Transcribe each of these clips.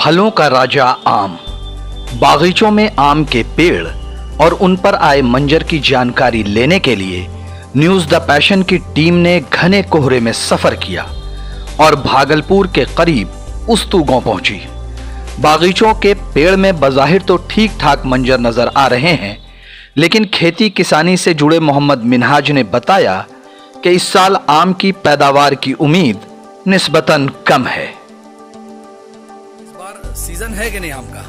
फलों का राजा आम। बागीचों में आम के पेड़ और उन पर आए मंजर की जानकारी लेने के लिए न्यूज द पैशन की टीम ने घने कोहरे में सफर किया और भागलपुर के करीब उस्तू गांव पहुंची। बागीचों के पेड़ में बज़ाहिर तो ठीक ठाक मंजर नजर आ रहे हैं, लेकिन खेती किसानी से जुड़े मोहम्मद मिनहाज ने बताया कि इस साल आम की पैदावार की उम्मीद निस्बतन कम है। इस बार सीजन है कि नहीं आम का?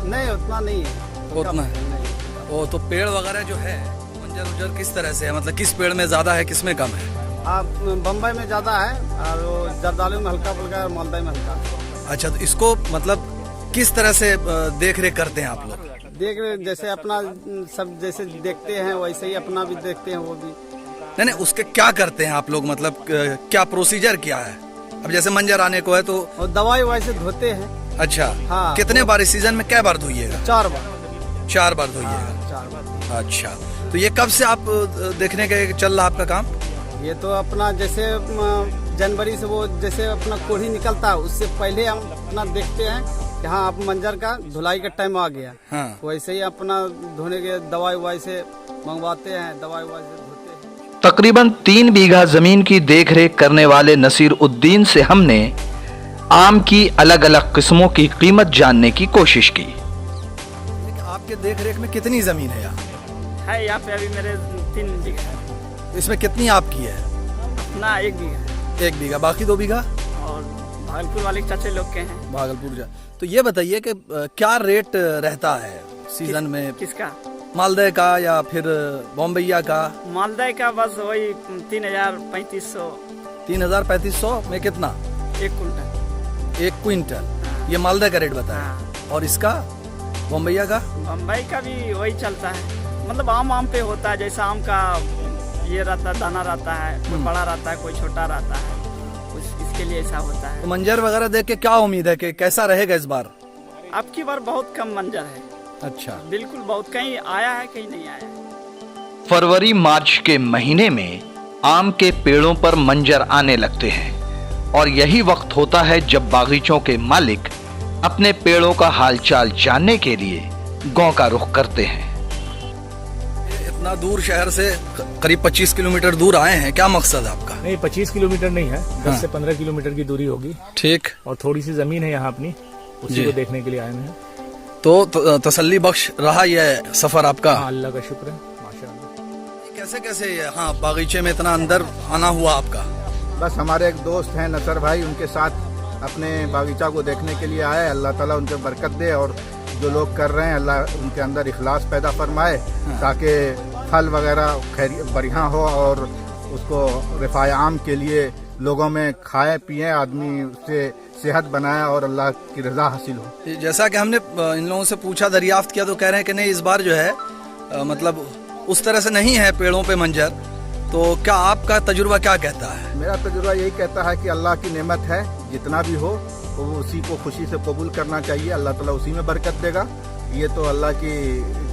नहीं, उतना नहीं है। उतना है। वो तो पेड़ वगैरह जो है मंजर उजर किस तरह से है, मतलब किस पेड़ में ज्यादा है, किस में कम है? बम्बई में ज्यादा है और वो जर्दालू में हल्का फुल्का और मालदा में हल्का। अच्छा, तो इसको मतलब किस तरह से देख रेख करते हैं आप लोग? देख रहे जैसे अपना सब जैसे देखते हैं वैसे ही अपना भी देखते हैं वो भी। नहीं, उसके क्या करते हैं आप लोग, मतलब क्या प्रोसीजर क्या है? अब जैसे मंजर आने को है तो और दवाई वैसे धोते हैं। अच्छा, हाँ। कितने बार इस सीजन में क्या बार धोइएगा? 4 बार। 4 बार धोइएगा। हाँ, 4 बार। अच्छा, तो ये कब से आप देखने के चल रहा आपका काम? ये तो अपना जैसे जनवरी से वो जैसे अपना कोढ़ी निकलता है उससे पहले हम अपना देखते हैं कि हाँ अब मंजर का धुलाई का टाइम आ गया। हाँ। वैसे ही अपना धोने के दवाई ववाई से मंगवाते हैं, दवाई ववाई से धोते हैं। तकरीबन 3 बीघा जमीन की देखरेख करने वाले नसीर उद्दीन से हमने आम की अलग अलग किस्मों की कीमत जानने की कोशिश की। आपके देख रेख में कितनी जमीन है यहाँ? है यहाँ पे अभी मेरे 3 बीघा है। इसमें कितनी आपकी है? अपना 1 बीघा है 1 बीघा, बाकी 2 बीघा और भागलपुर वाले चाचे लोग के हैं। भागलपुर जा। तो ये बताइए कि क्या रेट रहता है सीजन में? किसका? मालदह का या फिर बॉम्बैया का? मालदा का बस वही 3,000-3,500। 3,000-3,500 में कितना? 1 कुंटल। 1 क्विंटल। ये मालदह का रेट बताया। हाँ। और इसका बॉम्बैया का? बम्बई का भी वही चलता है, मतलब आम पे होता है। जैसा आम का ये रहता है, दाना रहता है, कोई बड़ा रहता है, कोई छोटा रहता है, कुछ इसके लिए ऐसा होता है। तो मंजर वगैरह देख के क्या उम्मीद है कि कैसा रहेगा इस बार? अब की बार बहुत कम मंजर है। अच्छा, बिल्कुल, बहुत कहीं आया है कहीं नहीं आया। फरवरी मार्च के महीने में आम के पेड़ों पर मंजर आने लगते हैं और यही वक्त होता है जब बागीचों के मालिक अपने पेड़ों का हालचाल जानने के लिए गांव का रुख करते हैं। इतना दूर शहर से करीब 25 किलोमीटर दूर आए हैं, क्या मकसद है आपका? नहीं, 25 किलोमीटर नहीं है, 10 हाँ। से 15 किलोमीटर की दूरी होगी। ठीक। और थोड़ी सी जमीन है यहाँ अपनी, उसी को देखने के लिए आए हैं। तो तसल्ली बख्श रहा यह सफर आपका? हाँ, अल्लाह का शुक्र है, माशाअल्लाह। कैसे कैसे हाँ बागीचे में इतना अंदर आना हुआ आपका? बस हमारे एक दोस्त हैं नसर भाई, उनके साथ अपने बागीचा को देखने के लिए आए। अल्लाह ताला उनके बरकत दे और जो लोग कर रहे हैं अल्लाह उनके अंदर इखलास पैदा फरमाए, ताकि फल वगैरह खैर बढ़िया हो और उसको रिफाए आम के लिए लोगों में खाए पिए, आदमी उससे सेहत बनाए और अल्लाह की रजा हासिल हो। जैसा कि हमने इन लोगों से पूछा, दरियाफ्त किया, तो कह रहे हैं कि नहीं इस बार जो है मतलब उस तरह से नहीं है पेड़ों पे मंजर। तो क्या आपका तजुर्बा क्या कहता है? मेरा तजुर्बा यही कहता है कि अल्लाह की नेमत है, जितना भी हो तो उसी को खुशी से कबूल करना चाहिए। अल्लाह ताला उसी में बरकत देगा। ये तो अल्लाह की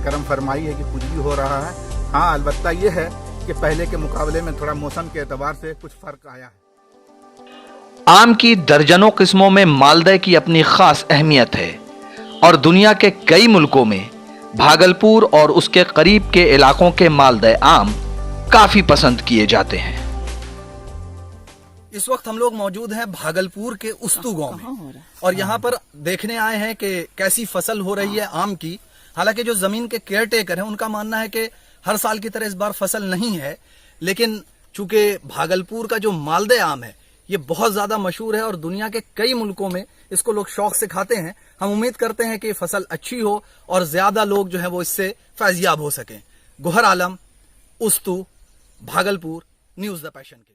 करम फरमाई है कि कुछ भी हो रहा है। हाँ, अलबत्ता ये है कि पहले के मुकाबले में थोड़ा मौसम के एतबार से कुछ फर्क आया है। आम की दर्जनों किस्मों में मालदह की अपनी खास अहमियत है और दुनिया के कई मुल्कों में भागलपुर और उसके करीब के इलाकों के मालदह आम काफी पसंद किए जाते हैं। इस वक्त हम लोग मौजूद हैं भागलपुर के उस्तू गांव में और यहाँ पर देखने आए हैं कि कैसी फसल हो रही है आम की। हालांकि जो जमीन के केयर टेकर हैं उनका मानना है कि हर साल की तरह इस बार फसल नहीं है, लेकिन चूंकि भागलपुर का जो मालदह आम है ये बहुत ज्यादा मशहूर है और दुनिया के कई मुल्कों में इसको लोग शौक से खाते हैं। हम उम्मीद करते हैं कि फसल अच्छी हो और ज्यादा लोग जो है वो इससे फैजियाब हो सकें। गोहर आलम, उस्तू, भागलपुर, न्यूज द पैशन के।